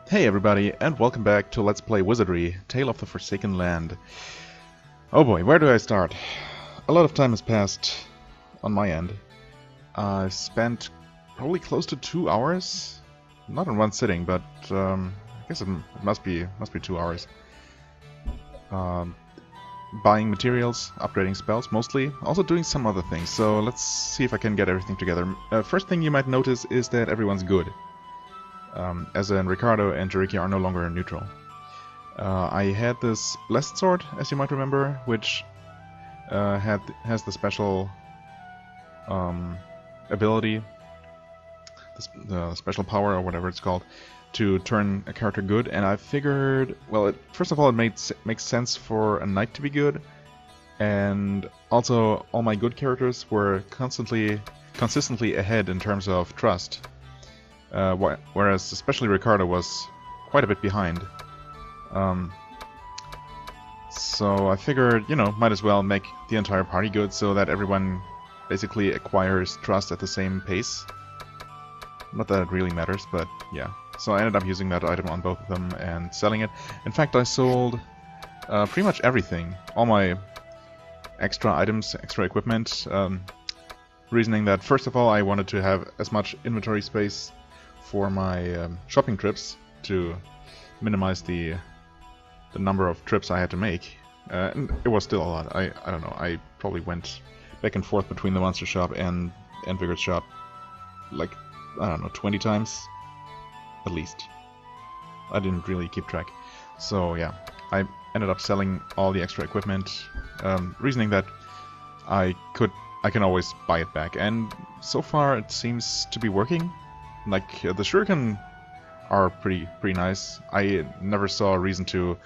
Hey everybody, and welcome back to Let's Play Wizardry, Tale of the Forsaken Land. Oh boy, where do I start? A lot of time has passed on my end. I spent probably close to 2 hours, not in one sitting, but I guess it must be 2 hours. Buying materials, upgrading spells mostly, also doing some other things, so let's see if I can get everything together. First thing you might notice is that everyone's good. As in Ricardo and Jariki are no longer neutral. I had this Blessed Sword, as you might remember, which has the special ability, the special power or whatever it's called, to turn a character good. And I figured, well, first of all, it makes sense for a knight to be good, and also all my good characters were consistently ahead in terms of trust. Whereas especially Ricardo was quite a bit behind. So I figured, might as well make the entire party good so that everyone basically acquires trust at the same pace. Not that it really matters, but yeah. So I ended up using that item on both of them and selling it. In fact, I sold pretty much everything. All my extra items, extra equipment. Reasoning that, first of all, I wanted to have as much inventory space for my shopping trips to minimize the number of trips I had to make. And it was still a lot. I don't know, I probably went back and forth between the Monster Shop and Vigor's Shop like, I don't know, 20 times at least. I didn't really keep track. So yeah, I ended up selling all the extra equipment, reasoning that I can always buy it back. And so far it seems to be working. Like, the shuriken are pretty nice. I never saw a reason to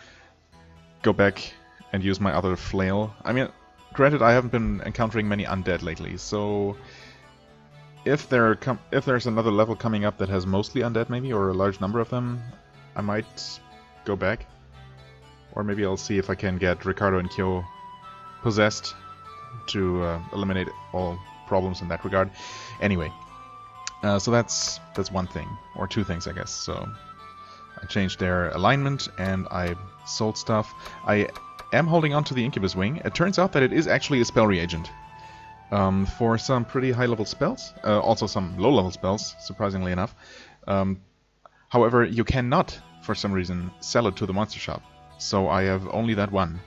go back and use my other flail. I mean, granted, I haven't been encountering many undead lately, so if there's another level coming up that has mostly undead maybe, or a large number of them, I might go back. Or maybe I'll see if I can get Ricardo and Kyo possessed to eliminate all problems in that regard. Anyway. So that's one thing, or two things, I guess. So I changed their alignment and I sold stuff. I am holding on to the Incubus Wing. It turns out that it is actually a spell reagent for some pretty high-level spells, also some low-level spells, surprisingly enough. However, you cannot, for some reason, sell it to the Monster Shop. So I have only that one.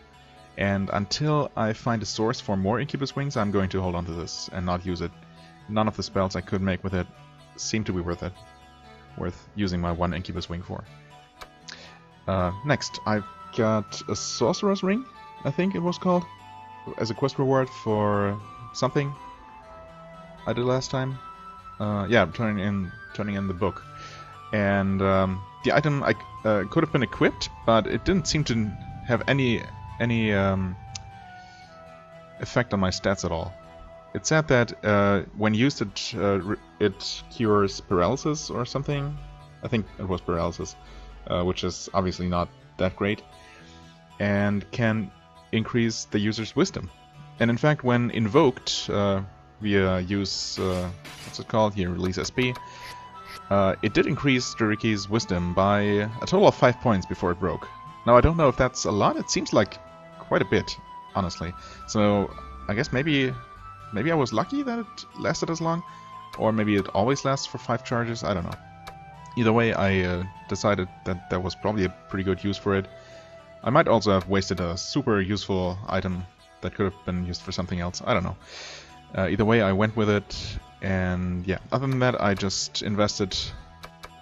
And until I find a source for more Incubus Wings, I'm going to hold on to this and not use it. None of the spells I could make with it seem to be worth using my one Incubus Wing for. Next, I've got a Sorcerer's Ring, I think it was called, as a quest reward for something I did last time. Yeah, turning in the book. And the item could have been equipped, but it didn't seem to have any effect on my stats at all. It said that when used, it cures paralysis or something. I think it was paralysis, which is obviously not that great, and can increase the user's wisdom. And in fact, when invoked via use, what's it called here, release SP, it did increase Jariki's wisdom by a total of 5 points before it broke. Now I don't know if that's a lot. It seems like quite a bit, honestly. So I guess maybe I was lucky that it lasted as long, or maybe it always lasts for 5 charges, I don't know. Either way, I decided that that was probably a pretty good use for it. I might also have wasted a super useful item that could have been used for something else, I don't know. Either way, I went with it, and yeah, other than that, I just invested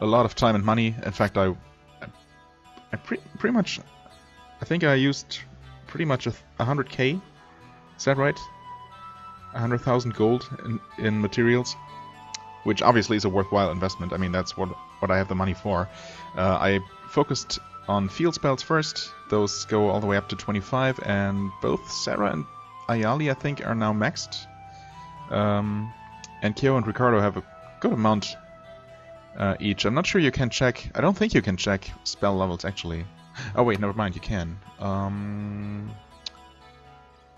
a lot of time and money. In fact, I pretty much, I think I used pretty much 100k, is that right? 100,000 gold in materials, which obviously is a worthwhile investment. I mean, that's what I have the money for. I focused on field spells first. Those go all the way up to 25, and both Sarah and Ayali, I think, are now maxed. And Kyo and Ricardo have a good amount each. I'm not sure you can check. I don't think you can check spell levels, actually. Oh wait, never mind, you can.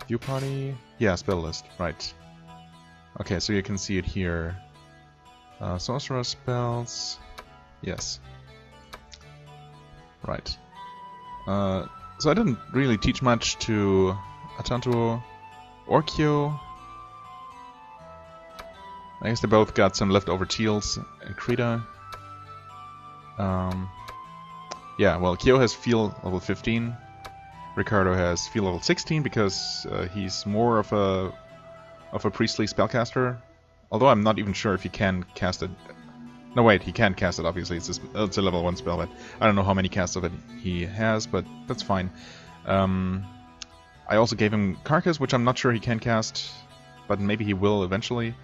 View party? Yeah, spell list, right. Okay, so you can see it here. Sorcerer spells. Yes. Right. So I didn't really teach much to Atanto or Kyo. I guess they both got some leftover teals and Krita. Yeah, well, Kyo has feel level 15. Ricardo has feel level 16 because he's more of a priestly spellcaster. Although I'm not even sure if he can cast it. No, wait, he can cast it, obviously. It's a level 1 spell, but I don't know how many casts of it he has, but that's fine. I also gave him Carcass, which I'm not sure he can cast, but maybe he will eventually.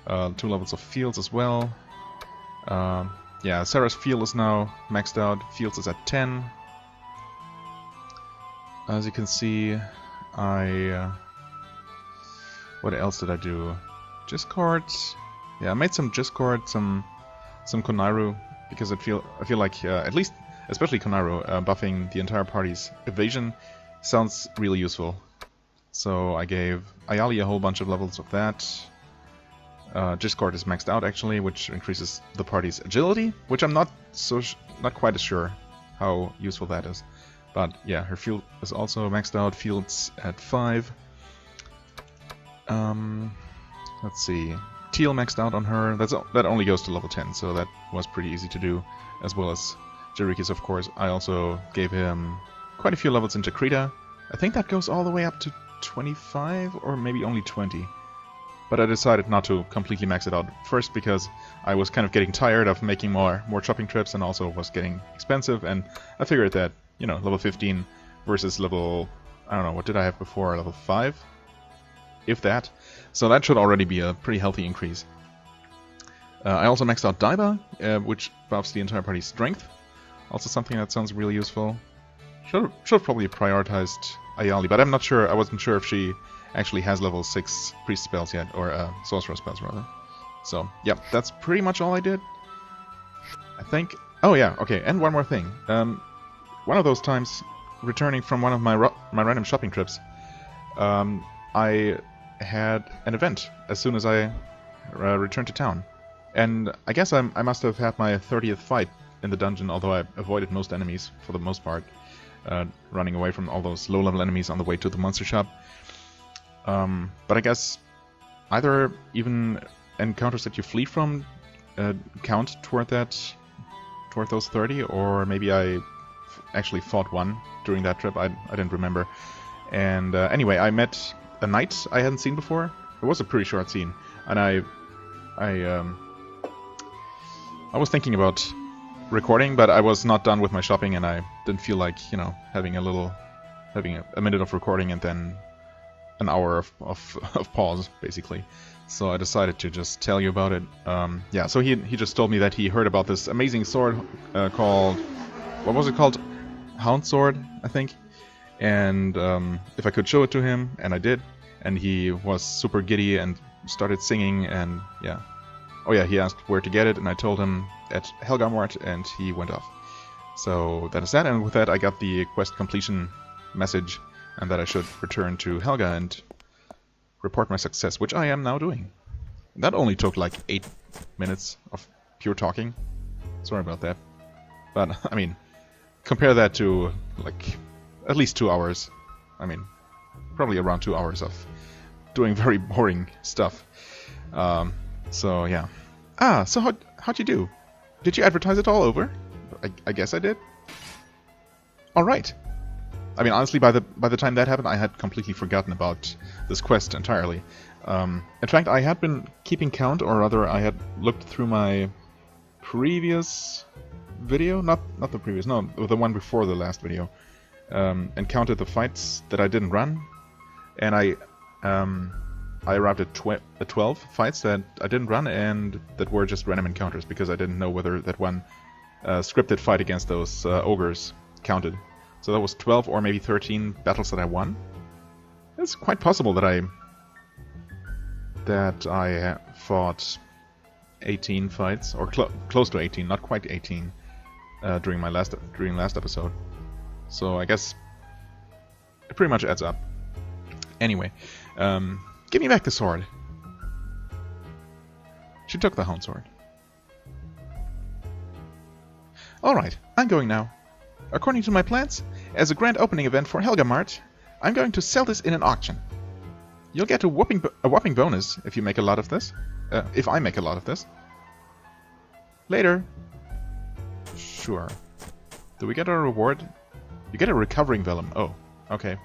2 levels of Fields as well. Yeah, Sarah's Field is now maxed out. Fields is at 10. As you can see, what else did I do? Discords. Yeah, I made some Discord, some Konairu, because I feel like at least, especially Konairu, buffing the entire party's evasion sounds really useful. So I gave Ayali a whole bunch of levels of that. Discord is maxed out actually, which increases the party's agility, which I'm not quite as sure how useful that is. But yeah, her field is also maxed out. Fields at 5. Let's see. Teal maxed out on her. That only goes to level 10, so that was pretty easy to do. As well as Jerichis, of course. I also gave him quite a few levels into Krita. I think that goes all the way up to 25, or maybe only 20. But I decided not to completely max it out. First, because I was kind of getting tired of making more shopping trips, and also was getting expensive, and I figured that, you know, level 15 versus level, I don't know, what did I have before, level 5? If that. So that should already be a pretty healthy increase. I also maxed out Daiba, which buffs the entire party's strength. Also something that sounds really useful. Should have probably prioritized Ayali, but I'm not sure. I wasn't sure if she actually has level 6 priest spells yet, or sorcerer spells rather. So yeah, that's pretty much all I did, I think. Oh yeah, okay, and one more thing. One of those times, returning from one of my random shopping trips, I had an event as soon as I returned to town. And I guess I must have had my 30th fight in the dungeon, although I avoided most enemies for the most part, running away from all those low-level enemies on the way to the monster shop. But I guess either even encounters that you flee from count toward those 30, or maybe I actually fought one during that trip. I didn't remember. And anyway, I met a knight I hadn't seen before. It was a pretty short scene, and I was thinking about recording, but I was not done with my shopping, and I didn't feel like, you know, having a minute of recording and then an hour of pause, basically. So I decided to just tell you about it. Yeah, so he just told me that he heard about this amazing sword called, what was it called? Hound Sword, I think. And if I could show it to him, and I did, and he was super giddy and started singing, and yeah. Oh yeah, he asked where to get it, and I told him at Helgamort, and he went off. So that is that, and with that I got the quest completion message, and that I should return to Helga and report my success, which I am now doing. That only took like 8 minutes of pure talking. Sorry about that. But, I mean, compare that to, like, at least 2 hours. I mean, probably around 2 hours of doing very boring stuff. So, yeah. So how'd you do? Did you advertise it all over? I guess I did. Alright. I mean, honestly, by the time that happened, I had completely forgotten about this quest entirely. In fact, I had been keeping count, or rather, I had looked through my previous video, not the previous, no, the one before the last video, and counted the fights that I didn't run, and I arrived at 12 fights that I didn't run, and that were just random encounters, because I didn't know whether that one scripted fight against those ogres counted. So that was 12 or maybe 13 battles that I won. It's quite possible that I fought 18 fights, or close to 18, not quite 18, during last episode. So I guess it pretty much adds up. Anyway, give me back the sword. She took the hound sword. Alright, I'm going now. According to my plans, as a grand opening event for Helgamart, I'm going to sell this in an auction. You'll get a whopping bonus if you make a lot of this. If I make a lot of this. Later. Sure. Do we get a reward? You get a recovering vellum. Oh, okay.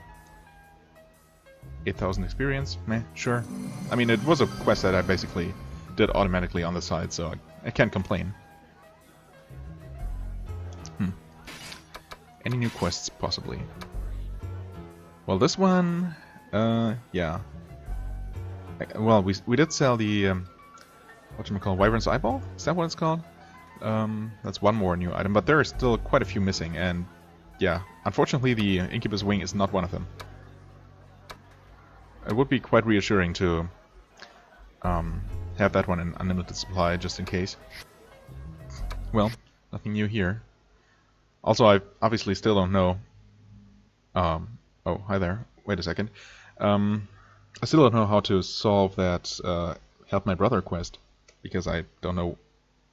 8,000 experience. Meh, sure. I mean, it was a quest that I basically did automatically on the side, so I can't complain. Any new quests, possibly? Well, this one... yeah. Well, we did sell the... whatchamacallit, Wyvern's Eyeball? Is that what it's called? That's one more new item, but there are still quite a few missing, and... yeah, unfortunately the Incubus Wing is not one of them. It would be quite reassuring to... have that one in unlimited supply, just in case. Well, nothing new here. Also, I obviously still don't know... oh, hi there. Wait a second. I still don't know how to solve that Help My Brother quest, because I don't know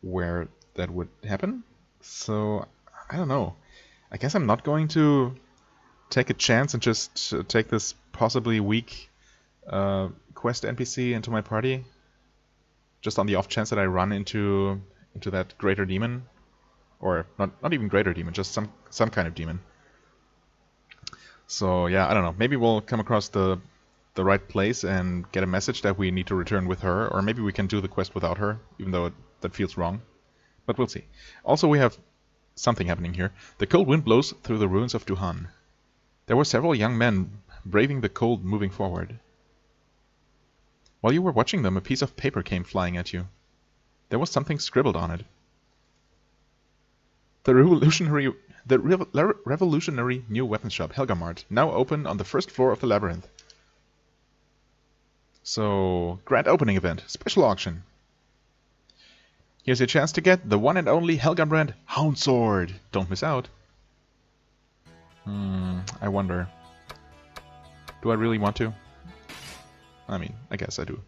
where that would happen. So, I don't know. I guess I'm not going to take a chance and just take this possibly weak quest NPC into my party. Just on the off chance that I run into that greater demon. Or not even greater demon, just some kind of demon. So yeah, I don't know. Maybe we'll come across the right place and get a message that we need to return with her, or maybe we can do the quest without her, even though that feels wrong. But we'll see. Also, we have something happening here. The cold wind blows through the ruins of Duhan. There were several young men braving the cold, moving forward. While you were watching them, a piece of paper came flying at you. There was something scribbled on it. The revolutionary new weapons shop, Helgamart, now open on the first floor of the labyrinth. So, grand opening event, special auction. Here's your chance to get the one and only Helgambrand Hound Sword. Don't miss out. I wonder. Do I really want to? I mean, I guess I do.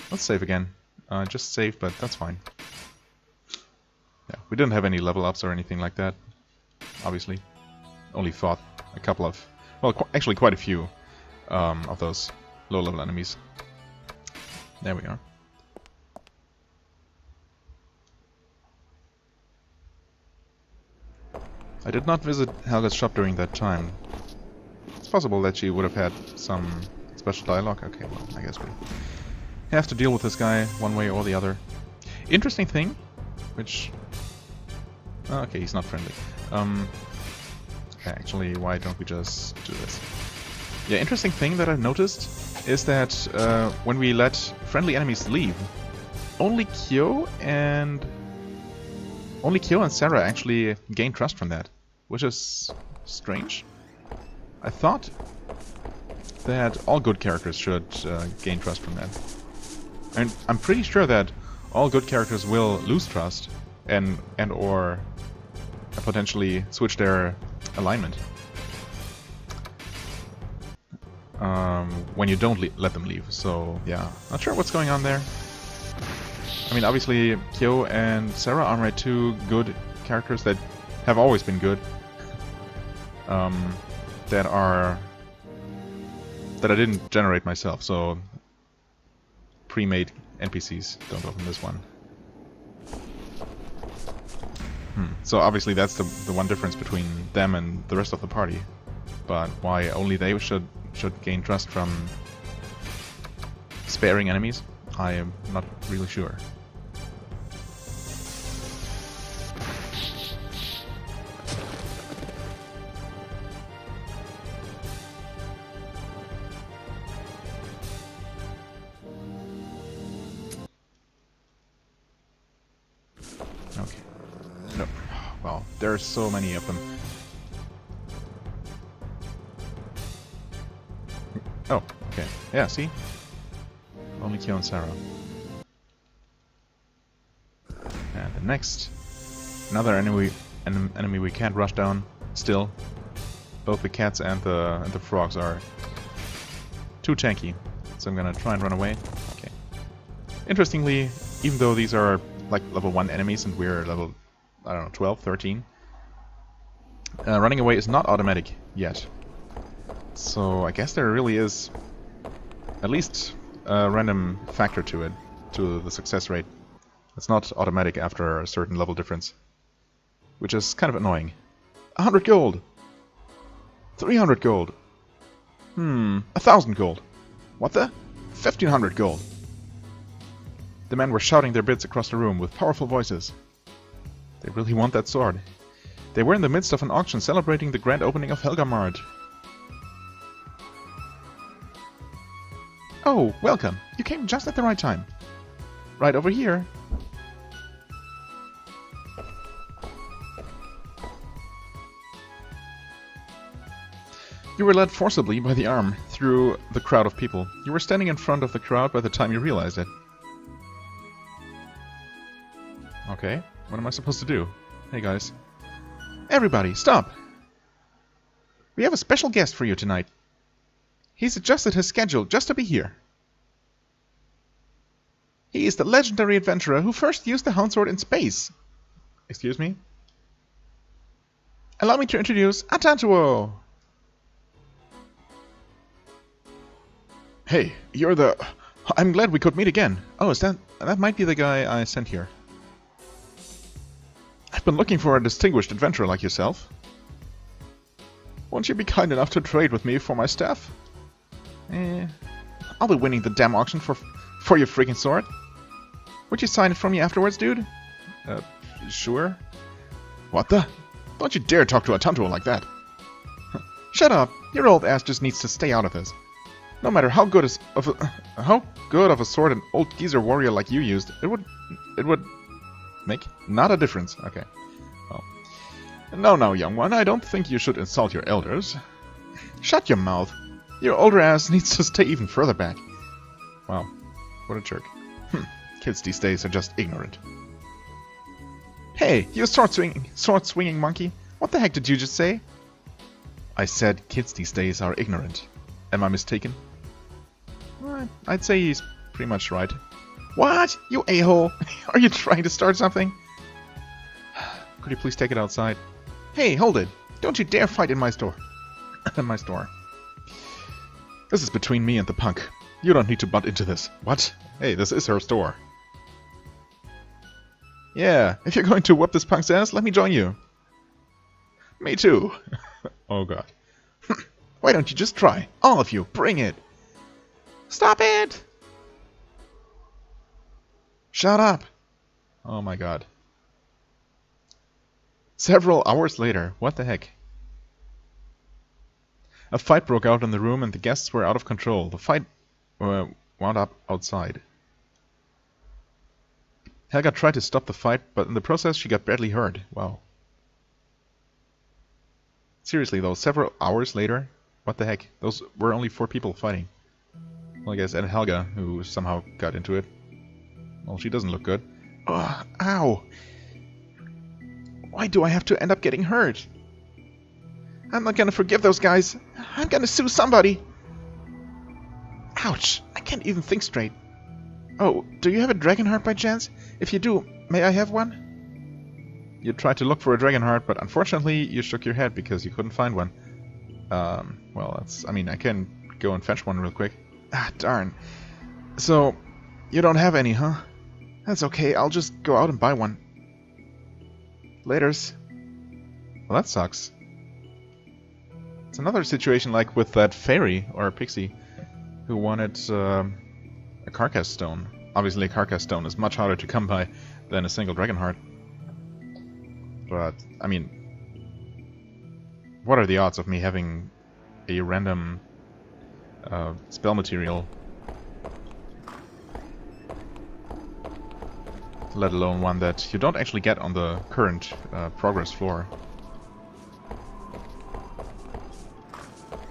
Let's save again. Just save, but that's fine. Yeah, we didn't have any level ups or anything like that, obviously. Only fought a couple of... well, actually quite a few of those low-level enemies. There we are. I did not visit Helga's shop during that time. It's possible that she would have had some special dialogue. Okay, well, I guess we have to deal with this guy one way or the other. Interesting thing, which... okay, he's not friendly. Actually, why don't we just do this? Yeah, interesting thing that I've noticed is that when we let friendly enemies leave, only Kyo and Sarah actually gain trust from that, which is strange. I thought that all good characters should gain trust from that. And I'm pretty sure that all good characters will lose trust and or potentially switch their alignment when you don't let them leave. So yeah, not sure what's going on there. I mean, obviously Kyo and Sarah are my two good characters that have always been good. That I didn't generate myself, so pre-made NPCs. Don't open this one. So obviously that's the one difference between them and the rest of the party. But why only they should gain trust from sparing enemies, I am not really sure. Okay. No. Wow, there are so many of them. Oh, okay. Yeah, see? Only Kyo and Sarah. And the next, another enemy we can't rush down. Still, both the cats and the frogs are too tanky, so I'm gonna try and run away. Okay. Interestingly, even though these are like level 1 enemies and we're level, I don't know, 12, 13, Running away is not automatic yet. So I guess there really is at least a random factor to it, to the success rate. It's not automatic after a certain level difference, which is kind of annoying. 100 gold! 300 gold! 1,000 gold! What the? 1,500 gold! The men were shouting their bids across the room with powerful voices. They really want that sword. They were in the midst of an auction celebrating the grand opening of Helgamard. Oh, welcome. You came just at the right time. Right over here. You were led forcibly by the arm through the crowd of people. You were standing in front of the crowd by the time you realized it. Okay, what am I supposed to do? Hey guys. Everybody, stop! We have a special guest for you tonight. He's adjusted his schedule just to be here. He is the legendary adventurer who first used the Hound Sword in space. Excuse me? Allow me to introduce Atantuo! Hey, you're the... I'm glad we could meet again. Oh, is that might be the guy I sent here. I've been looking for a distinguished adventurer like yourself. Won't you be kind enough to trade with me for my staff? I'll be winning the damn auction for your freaking sword. Would you sign it for me afterwards, dude? Sure. What the? Don't you dare talk to a Tantuo like that. Shut up. Your old ass just needs to stay out of this. No matter how good of a sword an old geezer warrior like you used, it would make not a difference. Okay. Well. No, young one, I don't think you should insult your elders. Shut your mouth. Your older ass needs to stay even further back. Wow. What a jerk. Kids these days are just ignorant. Hey, you sword-swinging monkey. What the heck did you just say? I said kids these days are ignorant. Am I mistaken? Well, I'd say he's pretty much right. What? You a-hole! Are you trying to start something? Could you please take it outside? Hey, hold it! Don't you dare fight in my store. In my store. This is between me and the punk. You don't need to butt into this. What? Hey, this is her store. Yeah, if you're going to whoop this punk's ass, let me join you. Me too. Oh god. Why don't you just try? All of you, bring it! Stop it! Shut up! Oh my god. Several hours later, what the heck? A fight broke out in the room and the guests were out of control. The fight wound up outside. Helga tried to stop the fight, but in the process she got badly hurt. Wow. Seriously though, several hours later? What the heck? Those were only 4 people fighting. Well, I guess and Helga, who somehow got into it. Well, she doesn't look good. Ugh, ow! Why do I have to end up getting hurt? I'm not gonna forgive those guys. I'm gonna sue somebody. Ouch! I can't even think straight. Oh, do you have a dragon heart by chance? If you do, may I have one? You tried to look for a dragon heart, but unfortunately you shook your head because you couldn't find one. Well, that's... I mean, I can go and fetch one real quick. Ah, darn. So, you don't have any, huh? That's okay, I'll just go out and buy one. Laters. Well, that sucks. It's another situation like with that fairy, or pixie, who wanted a carcass stone. Obviously a carcass stone is much harder to come by than a single dragon heart. But, I mean, what are the odds of me having a random spell material, let alone one that you don't actually get on the current progress floor?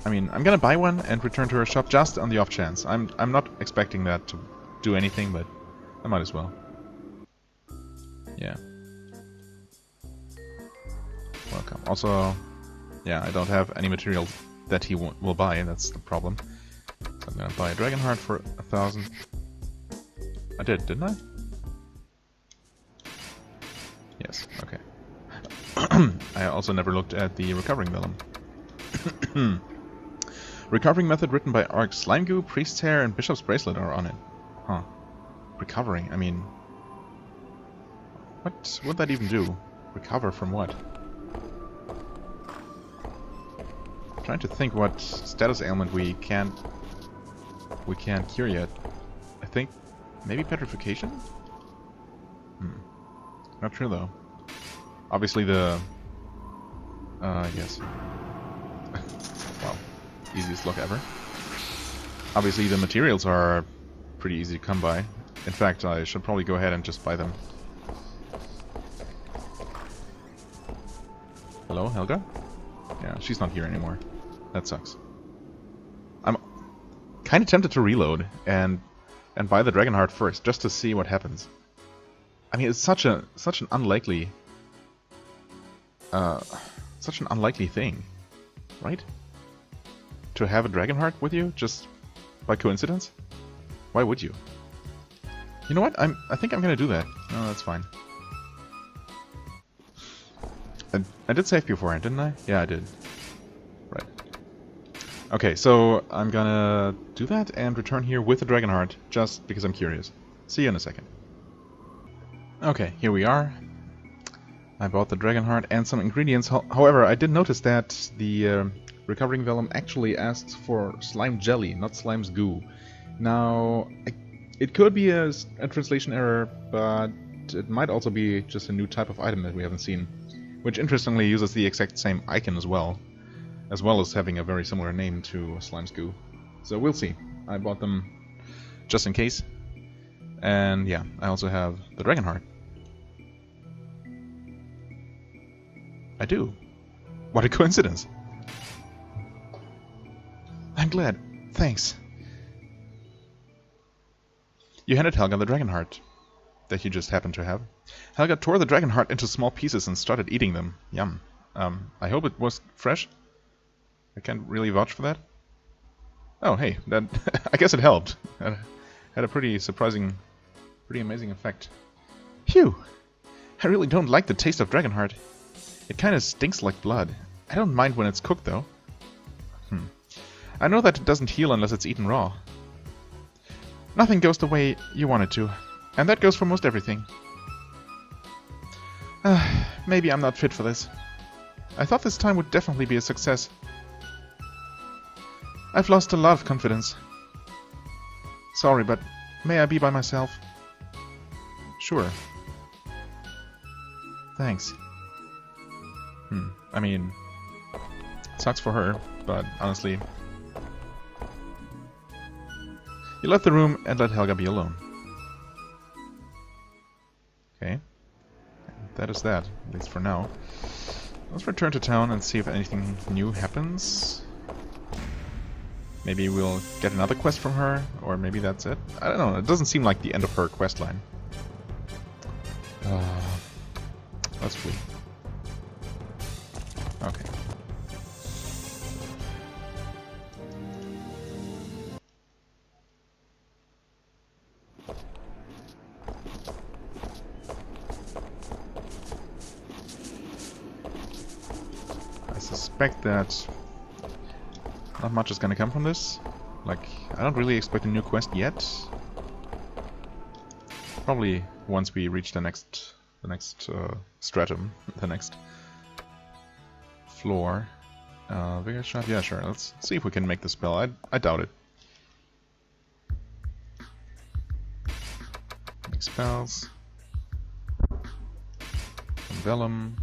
I mean, I'm gonna buy one and return to her shop just on the off chance. I'm not expecting that to do anything, but I might as well. Yeah. Welcome. Also, yeah, I don't have any material that he will buy, that's the problem. So I'm gonna buy a dragon heart for 1,000. I did, didn't I? Yes, okay. I also never looked at the recovering vellum. Recovering method written by Ark. Slime goo, priest's hair, and bishop's bracelet are on it. Huh. Recovering, I mean... What would that even do? Recover from what? I'm trying to think what status ailment we can't cure yet. I think maybe petrification? Not sure though. Obviously the... yes. Wow. Easiest luck ever. Obviously the materials are pretty easy to come by. In fact, I should probably go ahead and just buy them. Hello, Helga? Yeah, she's not here anymore. That sucks. I'm kind of tempted to reload and buy the Dragon Heart first, just to see what happens. I mean, it's such an unlikely thing, right? To have a Dragon Heart with you just by coincidence? Why would you? You know what? I think I'm gonna do that. No, that's fine. I did save beforehand, didn't I? Yeah, I did. Right. Okay, so I'm gonna do that and return here with the Dragon Heart, just because I'm curious. See you in a second. Okay, here we are. I bought the Dragon Heart and some ingredients. However, I did notice that the recovering vellum actually asks for slime jelly, not slime's goo. Now, it could be a translation error, but it might also be just a new type of item that we haven't seen. Which interestingly uses the exact same icon as well as having a very similar name to slime's goo. So we'll see. I bought them just in case. And yeah, I also have the Dragon Heart. I do. What a coincidence. I'm glad. Thanks. You handed Helga the Dragon Heart that you just happened to have. Helga tore the Dragon Heart into small pieces and started eating them. Yum. I hope it was fresh. I can't really vouch for that. Oh, hey, that I guess it helped. Had a pretty amazing effect. Phew! I really don't like the taste of Dragon Heart. It kind of stinks like blood. I don't mind when it's cooked, though. I know that it doesn't heal unless it's eaten raw. Nothing goes the way you want it to. And that goes for most everything. Maybe I'm not fit for this. I thought this time would definitely be a success. I've lost a lot of confidence. Sorry, but may I be by myself? Sure. Thanks. I mean, sucks for her, but honestly... You left the room and let Helga be alone. Okay. That is that, at least for now. Let's return to town and see if anything new happens. Maybe we'll get another quest from her, or maybe that's it. I don't know, it doesn't seem like the end of her quest line. Let's flee. Okay. I suspect that not much is gonna come from this. Like, I don't really expect a new quest yet. Probably once we reach the next stratum, the next floor. Vigor shot? Yeah, sure. Let's see if we can make the spell. I doubt it. Make spells. Vellum.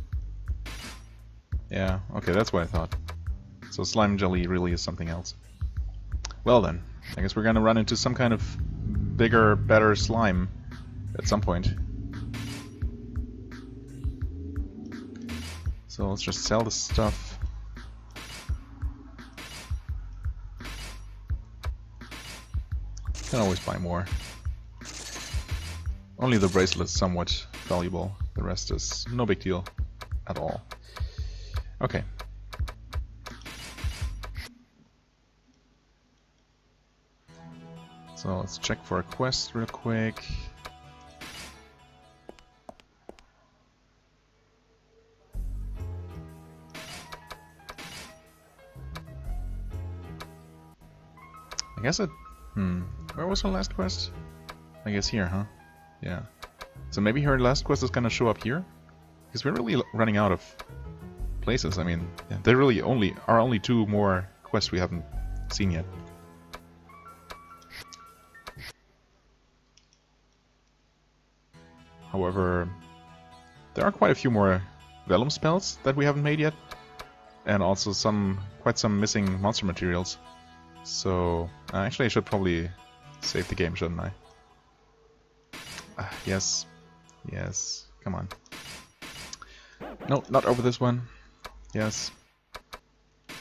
Yeah, okay, that's what I thought. So slime jelly really is something else. Well then, I guess we're gonna run into some kind of bigger, better slime at some point. So let's just sell this stuff. Can always buy more. Only the bracelet is somewhat valuable. The rest is no big deal at all. Okay. So let's check for a quest real quick. I guess it... Where was her last quest? I guess here, huh? Yeah. So maybe her last quest is gonna show up here? Because we're really running out of places. I mean, yeah, there really are only 2 more quests we haven't seen yet. However, there are quite a few more vellum spells that we haven't made yet. And also quite some missing monster materials. So, actually I should probably save the game, shouldn't I? Yes. Yes. Come on. No, not over this one. Yes.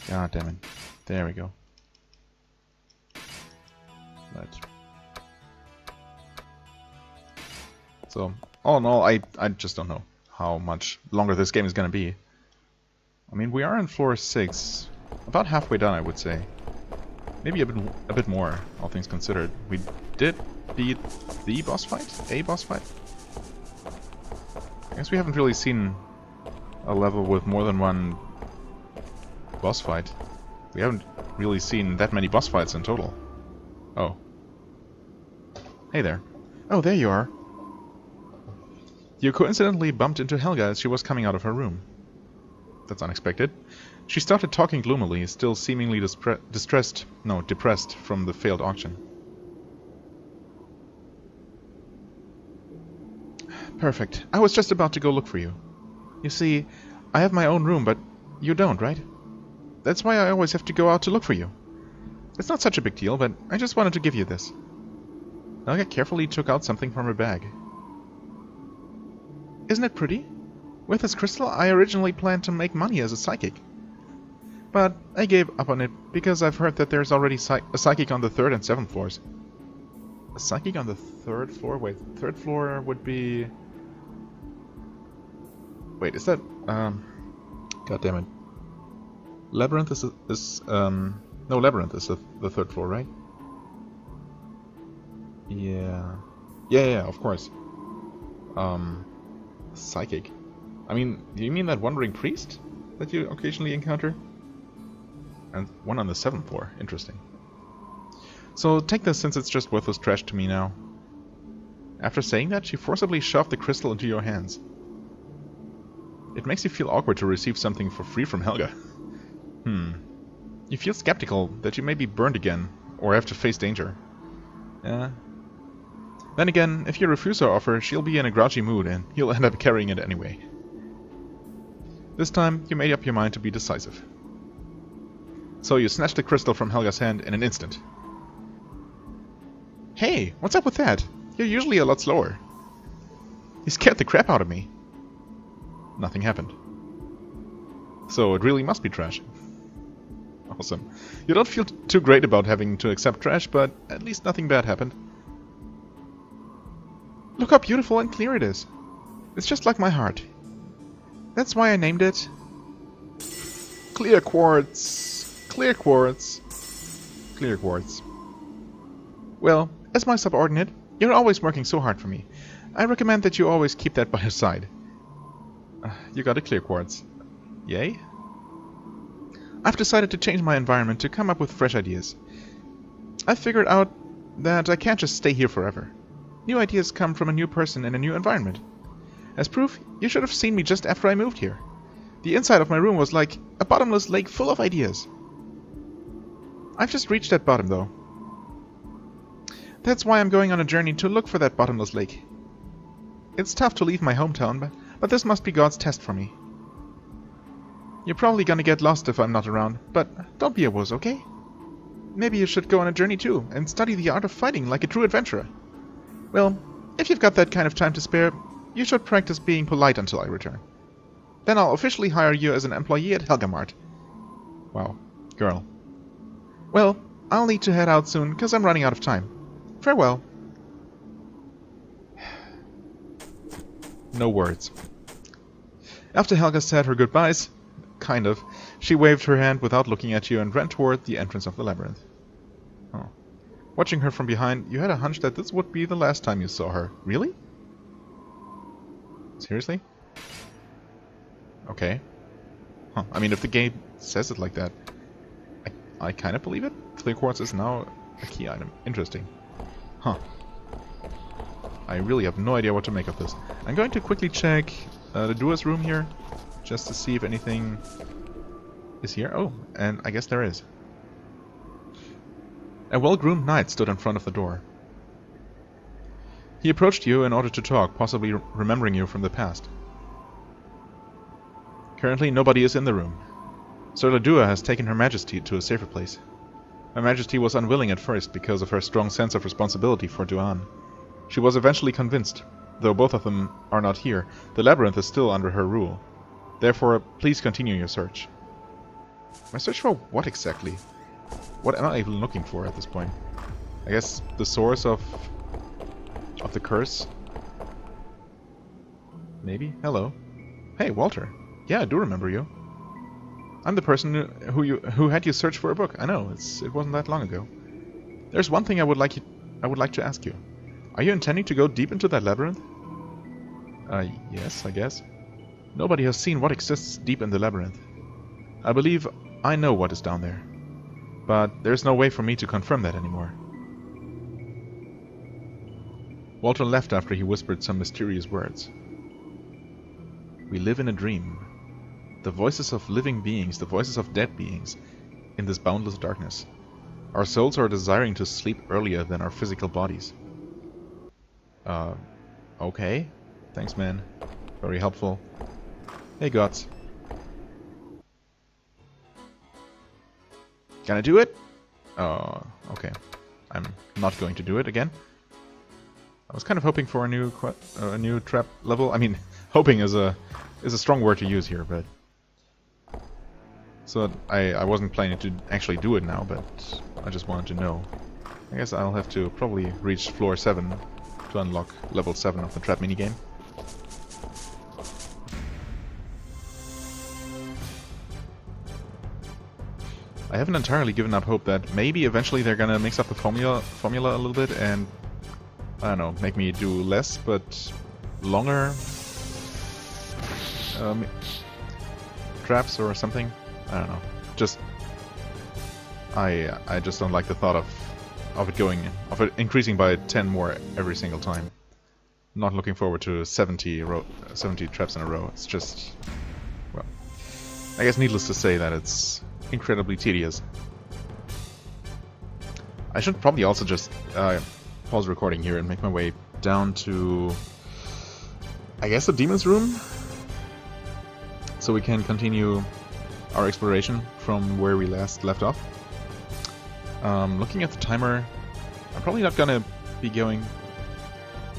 God damn it. There we go. Right. So, all in all, I just don't know how much longer this game is gonna be. I mean, we are on floor 6. About halfway done, I would say. Maybe a bit more, all things considered. We did beat the boss fight? A boss fight? I guess we haven't really seen a level with more than one boss fight. We haven't really seen that many boss fights in total. Oh. Hey there. Oh, there you are. You coincidentally bumped into Helga as she was coming out of her room. That's unexpected. She started talking gloomily, still seemingly depressed from the failed auction. Perfect. I was just about to go look for you. You see, I have my own room, but you don't, right? That's why I always have to go out to look for you. It's not such a big deal, but I just wanted to give you this. Helga carefully took out something from her bag. Isn't it pretty? With this crystal, I originally planned to make money as a psychic. But I gave up on it because I've heard that there's already a psychic on the 3rd and 7th floors. A psychic on the 3rd floor? Wait, 3rd floor would be... Wait, is that... God damn it. Labyrinth is no, Labyrinth is the 3rd floor, right? Yeah. Yeah, of course. Psychic. I mean, do you mean that wandering priest that you occasionally encounter? And one on the 7th floor. Interesting. So take this since it's just worthless trash to me now. After saying that, she forcibly shoved the crystal into your hands. It makes you feel awkward to receive something for free from Helga. You feel skeptical that you may be burned again, or have to face danger. Yeah. Then again, if you refuse her offer, she'll be in a grouchy mood and you'll end up carrying it anyway. This time, you made up your mind to be decisive. So you snatched the crystal from Helga's hand in an instant. Hey, what's up with that? You're usually a lot slower. You scared the crap out of me. Nothing happened. So it really must be trash. Awesome. You don't feel too great about having to accept trash, but at least nothing bad happened. Look how beautiful and clear it is. It's just like my heart. That's why I named it... Clear Quartz. Clear Quartz. Clear Quartz. Well, as my subordinate, you're always working so hard for me. I recommend that you always keep that by your side. You got a Clear Quartz. Yay? I've decided to change my environment to come up with fresh ideas. I've figured out that I can't just stay here forever. New ideas come from a new person in a new environment. As proof, you should have seen me just after I moved here. The inside of my room was like a bottomless lake full of ideas. I've just reached that bottom, though. That's why I'm going on a journey to look for that bottomless lake. It's tough to leave my hometown, but this must be God's test for me. You're probably gonna get lost if I'm not around, but don't be a wuss, okay? Maybe you should go on a journey too, and study the art of fighting like a true adventurer. Well, if you've got that kind of time to spare, you should practice being polite until I return. Then I'll officially hire you as an employee at Helgamart. Wow, girl. Well, I'll need to head out soon, cause I'm running out of time. Farewell. No words. After Helga said her goodbyes, kind of, she waved her hand without looking at you and ran toward the entrance of the labyrinth. Oh. Watching her from behind, you had a hunch that this would be the last time you saw her. Really? Seriously? Okay. Huh. I mean, if the game says it like that, I kind of believe it. Clear Quartz is now A key item. Interesting. Huh. I really have no idea what to make of this. I'm going to quickly check the doer's room here, just to see if anything is here. Oh, and I guess there is. A well-groomed knight stood in front of the door. He approached you in order to talk, possibly remembering you from the past. Currently, nobody is in the room. Sir Ladua has taken Her Majesty to a safer place. Her Majesty was unwilling at first because of her strong sense of responsibility for Duhan. She was eventually convinced. Though both of them are not here, the labyrinth is still under her rule. Therefore, please continue your search. My search for what exactly? What am I even looking for at this point? I guess the source of the curse? Maybe? Hello. Hey, Walter. Yeah, I do remember you. I'm the person who had you search for a book. I know, it wasn't that long ago. There's one thing I would like to ask you. Are you intending to go deep into that labyrinth? Yes, I guess. Nobody has seen what exists deep in the labyrinth. I believe I know what is down there. But there's no way for me to confirm that anymore. Walter left after he whispered some mysterious words. We live in a dream. The voices of living beings, the voices of dead beings, in this boundless darkness. Our souls are desiring to sleep earlier than our physical bodies. Okay. Thanks, man. Very helpful. Hey, Gods. Can I do it? Oh, okay. I'm not going to do it again. I was kind of hoping for a new trap level. I mean, hoping is a strong word to use here, but so I wasn't planning to actually do it now, but I just wanted to know. I guess I'll have to probably reach floor 7 to unlock level 7 of the trap minigame. I haven't entirely given up hope that maybe eventually they're gonna mix up the formula a little bit and, I don't know, make me do less but longer traps or something. I don't know. Just I just don't like the thought of it increasing by 10 more every single time. I'm not looking forward to 70 traps in a row. It's just, well, I guess needless to say that it's incredibly tedious. I should probably also just pause recording here and make my way down to, I guess, the demon's room, so we can continue our exploration from where we last left off. Looking at the timer, I'm probably not gonna be going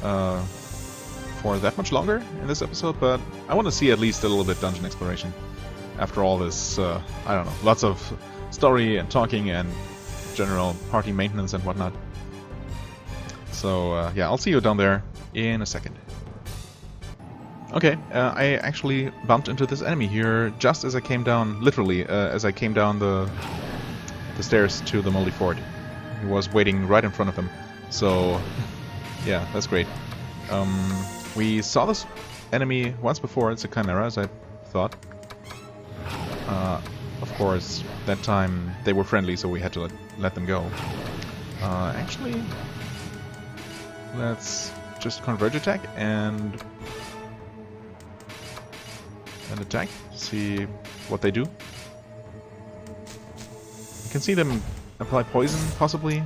for that much longer in this episode, but I want to see at least a little bit dungeon exploration. After all this, I don't know, lots of story and talking and general party maintenance and whatnot. So, yeah, I'll see you down there in a second. Okay, I actually bumped into this enemy here just as I came down, literally, as I came down the stairs to the Moldy Fort. He was waiting right in front of him. So, yeah, that's great. We saw this enemy once before. It's a chimera, as I thought. Of course, that time they were friendly, so we had to let them go. Actually, let's just converge attack and attack. See what they do. You can see them apply poison, possibly.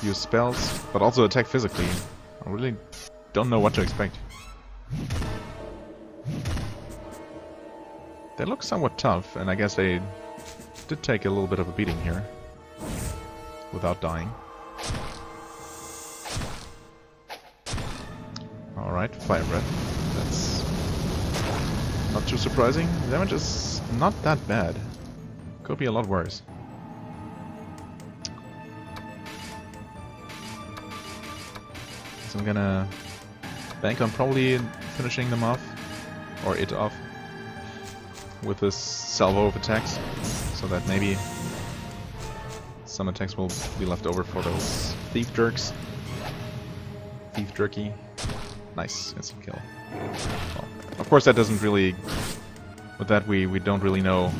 Use spells, but also attack physically. I really don't know what to expect. They look somewhat tough, and I guess they did take a little bit of a beating here. Without dying. Alright, Fire Breath. That's not too surprising. Damage is not that bad. Could be a lot worse. So I'm gonna bank on probably finishing them off, or it off, with this salvo of attacks, so that maybe some attacks will be left over for those thief jerks. Thief jerky. Nice, instant kill. Well, of course that doesn't really, with that we don't really know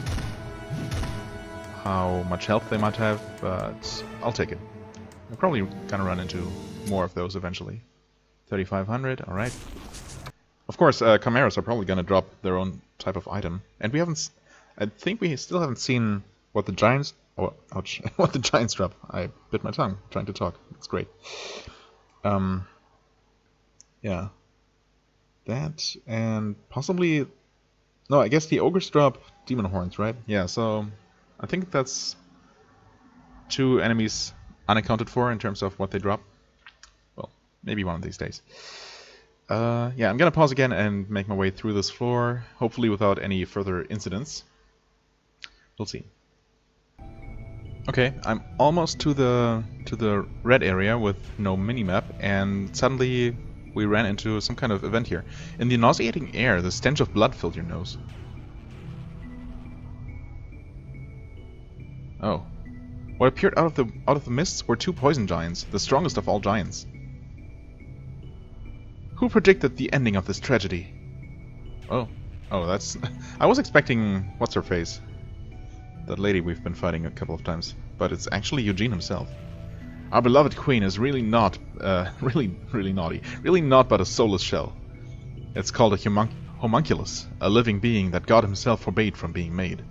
how much health they might have, but I'll take it. I'm probably gonna run into more of those eventually. 3,500, alright. Of course, chimeras are probably gonna drop their own type of item. And we haven't... I think we still haven't seen what the giants... Oh, ouch. What the giants drop. I bit my tongue trying to talk. It's great. Yeah. That, and possibly... No, I guess the ogres drop demon horns, right? Yeah, so... I think that's 2 enemies unaccounted for in terms of what they drop. Well, maybe one of these days. Yeah, I'm gonna pause again and make my way through this floor, hopefully without any further incidents. We'll see. Okay, I'm almost to the red area with no minimap, and suddenly we ran into some kind of event here. In the nauseating air, the stench of blood filled your nose. Oh. What appeared out of the mists were 2 poison giants, the strongest of all giants. Who predicted the ending of this tragedy? Oh. Oh, that's... I was expecting... what's her face? That lady we've been fighting a couple of times. But it's actually Eugene himself. Our beloved queen is really not... really naughty. Really not but a soulless shell. It's called a homunculus, a living being that God himself forbade from being made.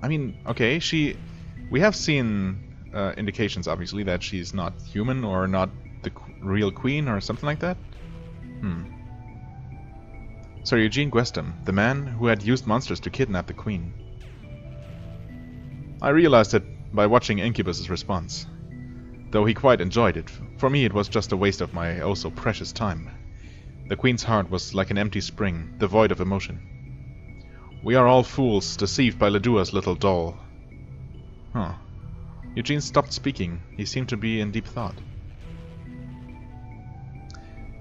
I mean, okay, we have seen indications, obviously, that she's not human or not the real queen or something like that. Sir Eugene Guestham, the man who had used monsters to kidnap the queen. I realized it by watching Incubus's response. Though he quite enjoyed it, for me it was just a waste of my oh-so-precious time. The queen's heart was like an empty spring, devoid of emotion. We are all fools, deceived by Ledua's little doll. Huh. Eugene stopped speaking. He seemed to be in deep thought.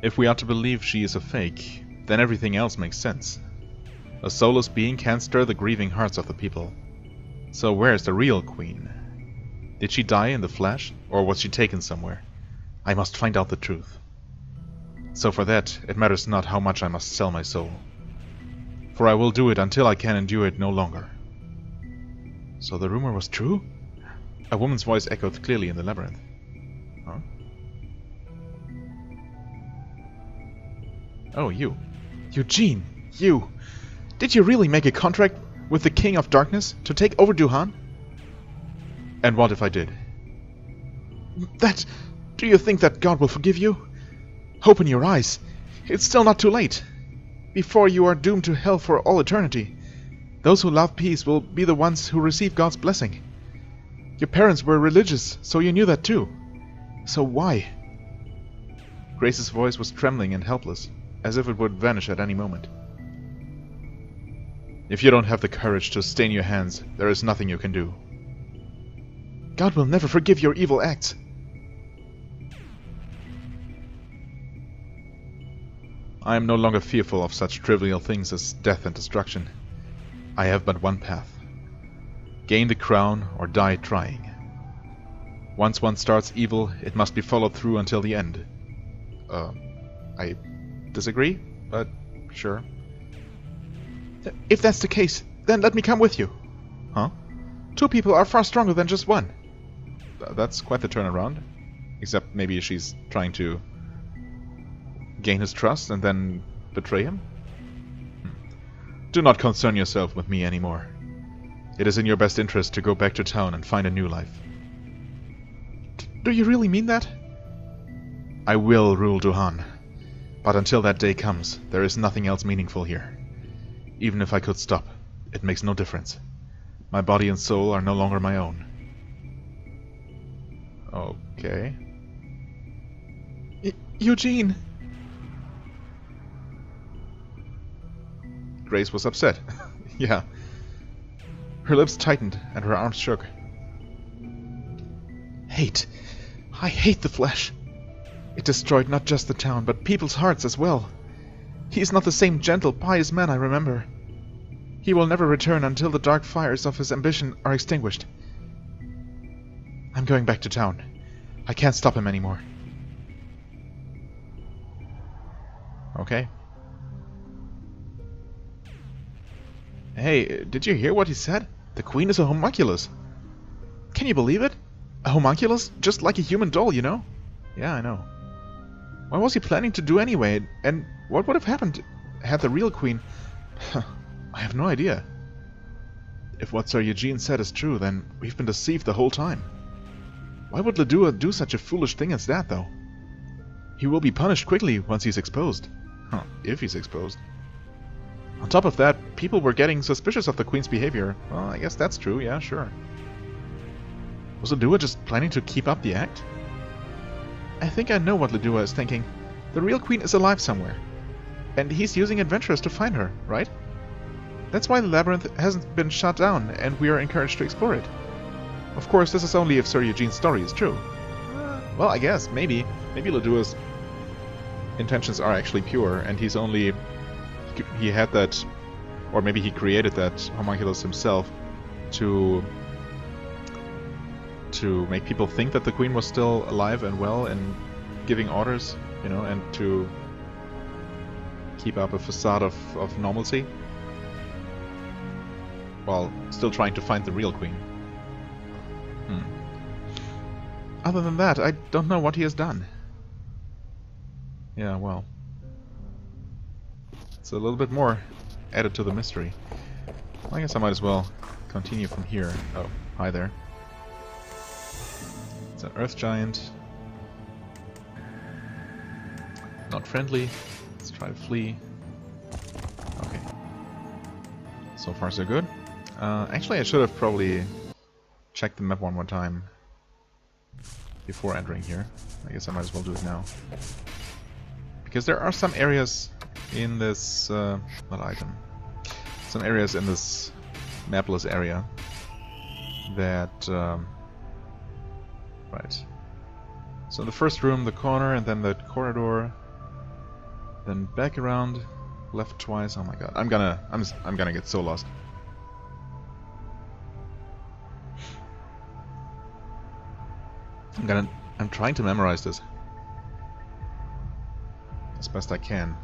If we are to believe she is a fake, then everything else makes sense. A soulless being can't stir the grieving hearts of the people. So where is the real queen? Did she die in the flesh, or was she taken somewhere? I must find out the truth. So for that, it matters not how much I must sell my soul. For I will do it until I can endure it no longer. So the rumor was true? A woman's voice echoed clearly in the labyrinth. Huh? Oh, you. Eugene! You! Did you really make a contract with the King of Darkness to take over Duhan? And what if I did? That... Do you think that God will forgive you? Open your eyes. It's still not too late. Before you are doomed to hell for all eternity. Those who love peace will be the ones who receive God's blessing. Your parents were religious, so you knew that too. So why? Grace's voice was trembling and helpless, as if it would vanish at any moment. If you don't have the courage to stain your hands, there is nothing you can do. God will never forgive your evil acts. I am no longer fearful of such trivial things as death and destruction. I have but one path. Gain the crown or die trying. Once one starts evil, it must be followed through until the end. I disagree, but sure. If that's the case, then let me come with you. Huh? 2 people are far stronger than just one. That's quite the turnaround. Except maybe she's trying to gain his trust and then betray him? Do not concern yourself with me anymore. It is in your best interest to go back to town and find a new life. Do you really mean that? I will rule Duhan. But until that day comes, there is nothing else meaningful here. Even if I could stop, it makes no difference. My body and soul are no longer my own. Okay. Eugene! Grace was upset. Yeah. Her lips tightened and her arms shook. Hate. I hate the flesh. It destroyed not just the town, but people's hearts as well. He is not the same gentle, pious man I remember. He will never return until the dark fires of his ambition are extinguished. I'm going back to town. I can't stop him anymore. Okay. Hey, did you hear what he said? The queen is a homunculus. Can you believe it? A homunculus? Just like a human doll, you know? Yeah, I know. What was he planning to do anyway? And what would have happened had the real queen... I have no idea. If what Sir Eugene said is true, then we've been deceived the whole time. Why would Ledua do such a foolish thing as that, though? He will be punished quickly once he's exposed. Huh, if he's exposed. On top of that, people were getting suspicious of the queen's behavior. Well, I guess that's true, yeah, sure. Was Ledua just planning to keep up the act? I think I know what Ledua is thinking. The real queen is alive somewhere. And he's using adventurers to find her, right? That's why the labyrinth hasn't been shut down, and we are encouraged to explore it. Of course, this is only if Sir Eugene's story is true. Well, I guess, maybe. Maybe Ledua's intentions are actually pure, and he's only... He had that... Or maybe he created that homunculus himself to make people think that the queen was still alive and well and giving orders, you know, and to keep up a facade of normalcy while still trying to find the real queen. Other than that, I don't know what he has done. Yeah, well. It's a little bit more added to the mystery. I guess I might as well continue from here. Oh, hi there. It's an earth giant. Not friendly. Let's try to flee. Okay. So far so good. Actually, I should have probably checked the map one more time before entering here. I guess I might as well do it now. Because there are some areas in this... not item. Some areas in this mapless area that... right. So the first room, the corner, and then the corridor. Then back around, left twice. Oh my god, I'm gonna get so lost. I'm trying to memorize this as best I can.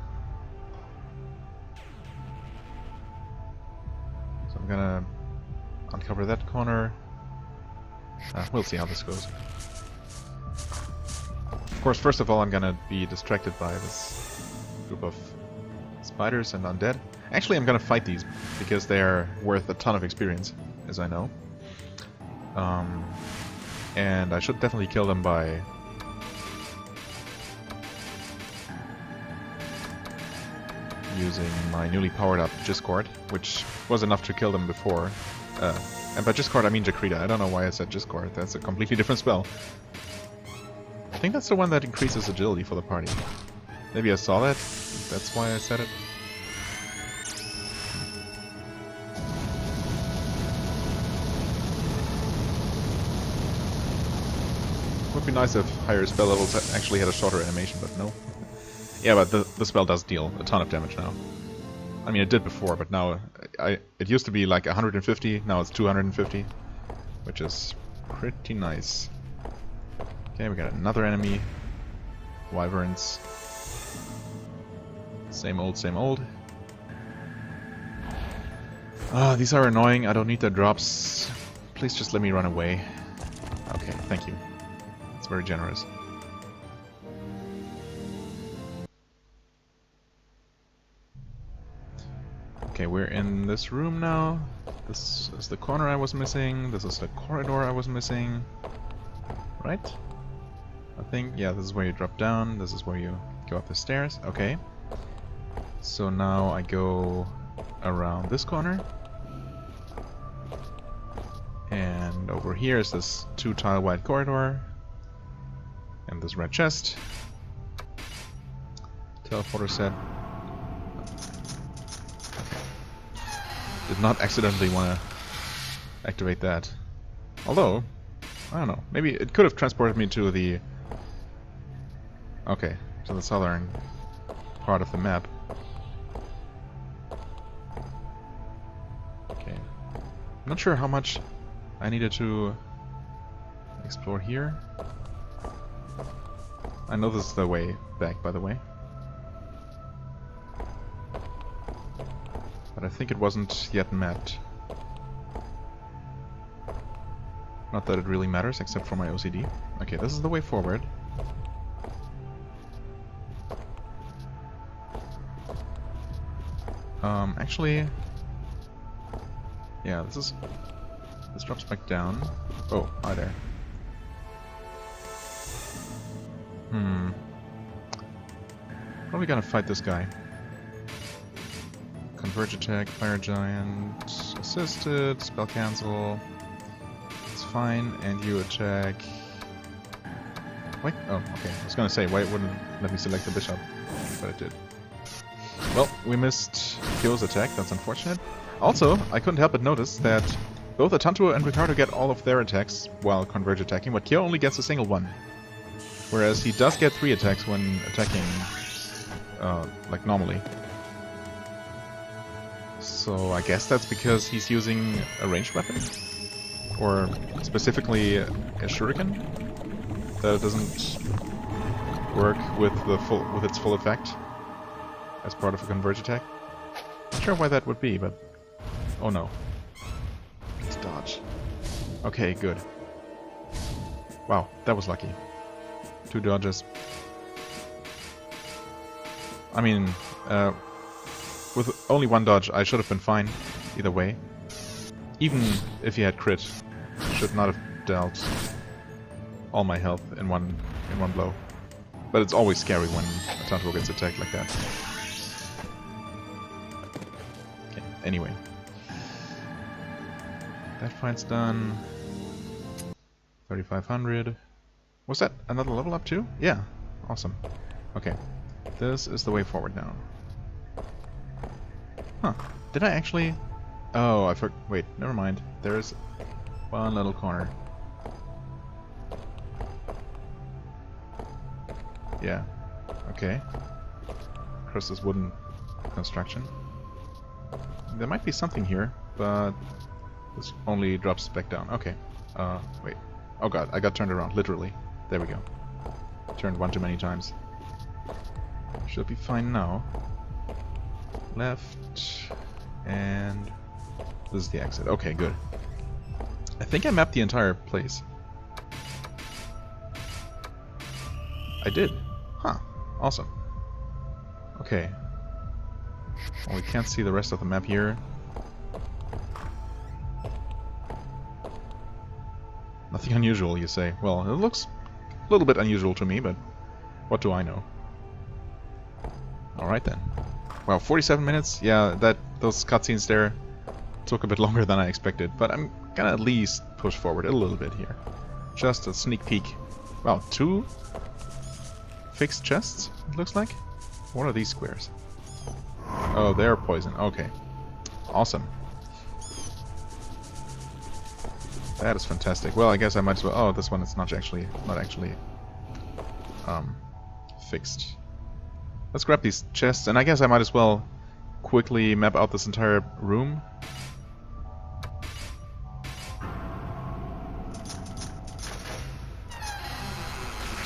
So I'm gonna uncover that corner. We'll see how this goes. Of course, first of all, I'm gonna be distracted by this group of spiders and undead. Actually, I'm gonna fight these because they're worth a ton of experience, as I know. And I should definitely kill them by using my newly powered up Discord, which was enough to kill them before. And by Discord I mean Jakrita. I don't know why I said Discord. That's a completely different spell. I think that's the one that increases agility for the party. Maybe I saw that. That's why I said it. Would be nice if higher spell levels actually had a shorter animation, but no. Yeah, but the spell does deal a ton of damage now. I mean, it did before, but now it used to be like 150, now it's 250, which is pretty nice. Okay, we got another enemy. Wyverns. Same old, same old. These are annoying. I don't need their drops. Please just let me run away. Okay, thank you. It's very generous. Okay, we're in this room now. This is the corner I was missing. This is the corridor I was missing. Right? I think, yeah, this is where you drop down. This is where you go up the stairs. Okay. So now I go around this corner. And over here is this 2-tile wide corridor. And this red chest. Teleporter set. Did not accidentally want to activate that. Although, I don't know. Maybe it could have transported me to the... Okay, to the southern part of the map. Okay. I'm not sure how much I needed to explore here. I know this is the way back, by the way. But I think it wasn't yet mapped. Not that it really matters, except for my OCD. Okay, this is the way forward. Actually... Yeah, this drops back down. Oh, hi there. Probably gonna fight this guy. Converge attack, fire giant, assisted, spell cancel. It's fine, and you attack. Wait, oh, okay. I was gonna say, why it wouldn't let me select the bishop, but it did. Well, we missed Kyo's attack, that's unfortunate. Also, I couldn't help but notice that both Atantuo and Ricardo get all of their attacks while converge attacking, but Kyo only gets a single one. Whereas he does get 3 attacks when attacking, like normally. So I guess that's because he's using a ranged weapon? Or specifically a shuriken? That it doesn't work with its full effect as part of a converge attack? Not sure why that would be, but... Oh no. Let's dodge. Okay, good. Wow, that was lucky. 2 dodges. I mean, with only 1 dodge, I should have been fine. Either way. Even if he had crit, should not have dealt all my health in one blow. But it's always scary when a Tantuo gets attacked like that. Okay, anyway. That fight's done. 3,500. Was that another level up too? Yeah. Awesome. Okay. This is the way forward now. Huh. Did I actually... Oh, I forgot. Wait, never mind. There's one little corner. Yeah. Okay. Across this wooden construction. There might be something here, but this only drops back down. Okay. Wait. Oh god, I got turned around, literally. There we go. Turned one too many times. Should be fine now. Left. And this is the exit. Okay, good. I think I mapped the entire place. I did. Huh. Awesome. Okay. Well, we can't see the rest of the map here. Nothing unusual, you say. Well, it looks a little bit unusual to me, but what do I know? Alright then. Wow, 47 minutes? Yeah, those cutscenes there took a bit longer than I expected, but I'm gonna at least push forward a little bit here. Just a sneak peek. Wow, 2 fixed chests, it looks like? What are these squares? Oh, they're poison. Okay. Awesome. That is fantastic. Well, I guess I might as well... Oh, this one is not actually fixed. Let's grab these chests, and I guess I might as well quickly map out this entire room.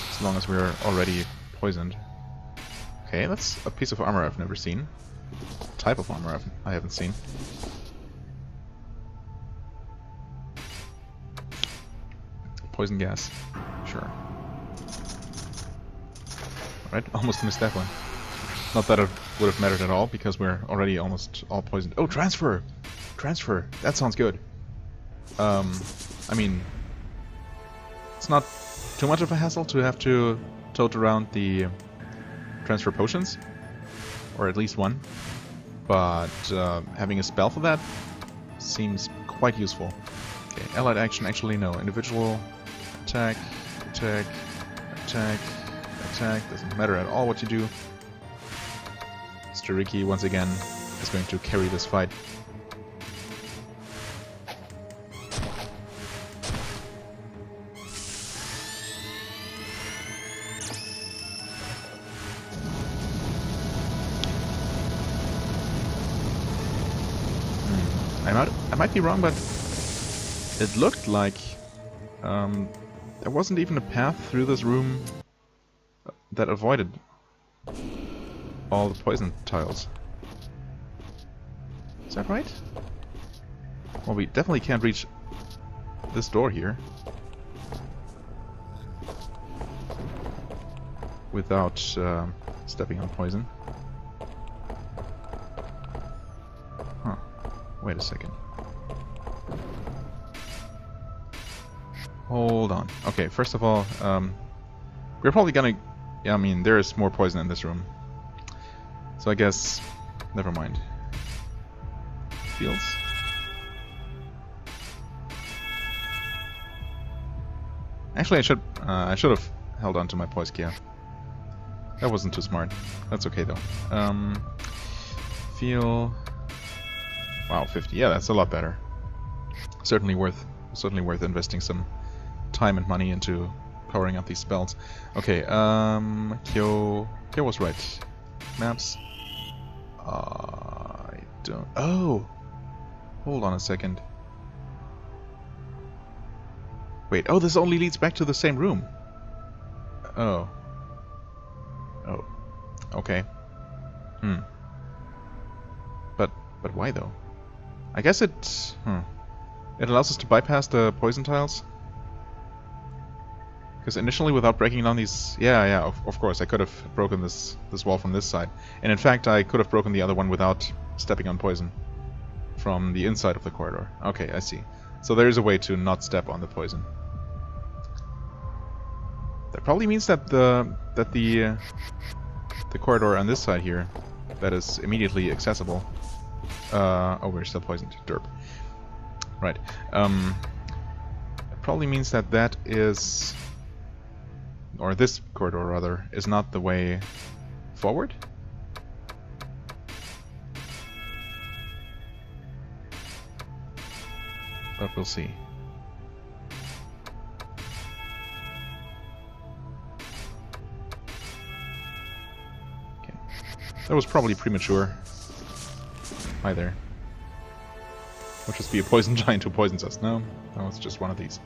As long as we're already poisoned. Okay, that's a piece of armor I've never seen. Type of armor I haven't seen. Poison gas. Sure. Alright, almost missed that one. Not that it would have mattered at all, because we're already almost all poisoned. Oh, transfer! Transfer! That sounds good. I mean... It's not too much of a hassle to have to tote around the transfer potions. Or at least one. But having a spell for that seems quite useful. Okay, allied action, actually no. Individual attack, attack, attack, attack. Doesn't matter at all what you do. Mr. Ricky, once again, is going to carry this fight. I might be wrong, but it looked like there wasn't even a path through this room that avoided all the poison tiles. Is that right? Well, we definitely can't reach this door here. without stepping on poison. Huh. Wait a second. Hold on. Okay, first of all, we're probably gonna... Yeah, I mean, there is more poison in this room. So I guess... Never mind. Fields? Actually, I should have held on to my poise gear. That wasn't too smart. That's okay though. Feel... Wow, 50. Yeah, that's a lot better. Certainly worth investing some time and money into powering up these spells. Okay, Kyo was right. Maps. I don't... Oh! Hold on a second. Wait, oh, this only leads back to the same room. Oh. Oh. Okay. But why though? I guess it... It allows us to bypass the poison tiles? Because initially, without breaking down these... Yeah, of course, I could have broken this wall from this side. And in fact, I could have broken the other one without stepping on poison. From the inside of the corridor. Okay, I see. So there is a way to not step on the poison. That probably means that the corridor on this side here, that is immediately accessible. Oh, we're still poisoned. Derp. Right. It probably means that that is... Or this corridor, rather, is not the way forward? But we'll see. Okay. That was probably premature. Hi there. Would just be a poison giant who poisons us. No, that was just one of these.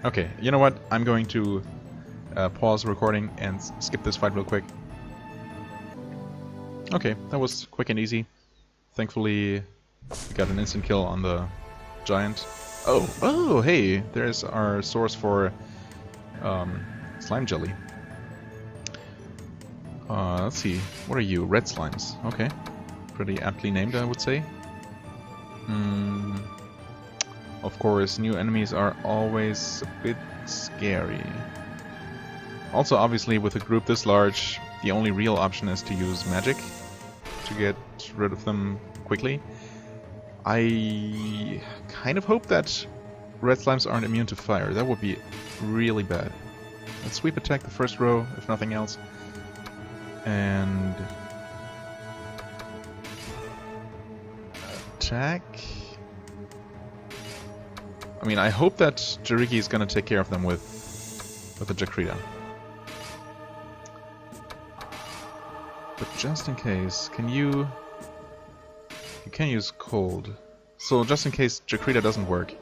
Okay, you know what? I'm going to pause the recording and skip this fight real quick. Okay, that was quick and easy. Thankfully, we got an instant kill on the giant. Oh, hey, there's our source for slime jelly. Let's see, what are you? Red slimes. Okay, pretty aptly named, I would say. Of course, new enemies are always a bit scary. Also, obviously, with a group this large, the only real option is to use magic to get rid of them quickly. I kind of hope that red slimes aren't immune to fire. That would be really bad. Let's sweep attack the first row, if nothing else. And... attack... I mean, I hope that Jariki is going to take care of them with the Jakrita. But just in case, can you... You can use cold. So just in case Jakrita doesn't work,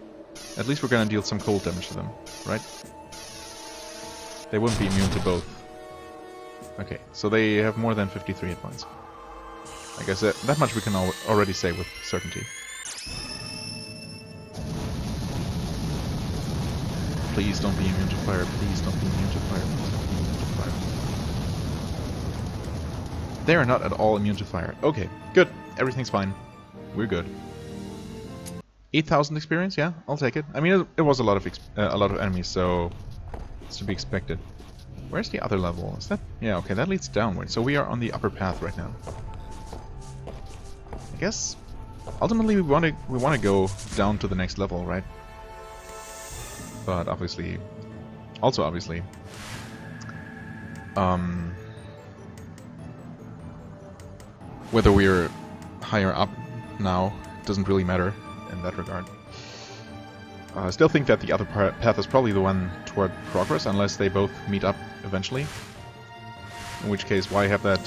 at least we're going to deal some cold damage to them, right? They wouldn't be immune to both. Okay, so they have more than 53 hit points. I guess that much we can already say with certainty. Please don't be immune to fire. Please don't be immune to fire. Please don't be immune to fire. They are not at all immune to fire. Okay, good. Everything's fine. We're good. 8,000 experience, yeah, I'll take it. I mean, it was a lot of enemies, so it's to be expected. Where's the other level? Is that? Yeah, okay, that leads downward. So we are on the upper path right now. I guess ultimately we want to go down to the next level, right? But obviously, whether we're higher up now doesn't really matter in that regard. I still think that the other path is probably the one toward progress, unless they both meet up eventually. In which case, why have that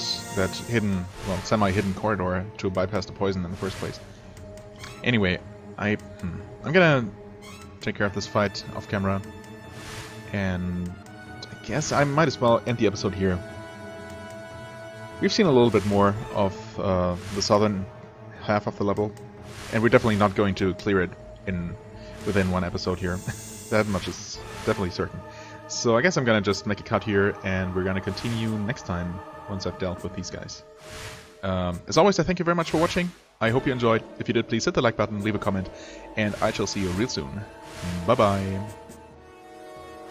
hidden, well, semi-hidden corridor to bypass the poison in the first place? Anyway, I'm gonna take care of this fight off camera, and I guess I might as well end the episode here. We've seen a little bit more of the southern half of the level, and we're definitely not going to clear it within one episode here. That much is definitely certain. So I guess I'm gonna just make a cut here, and we're gonna continue next time once I've dealt with these guys. As always, I thank you very much for watching. I hope you enjoyed. If you did, please hit the like button, leave a comment, and I shall see you real soon. Bye bye.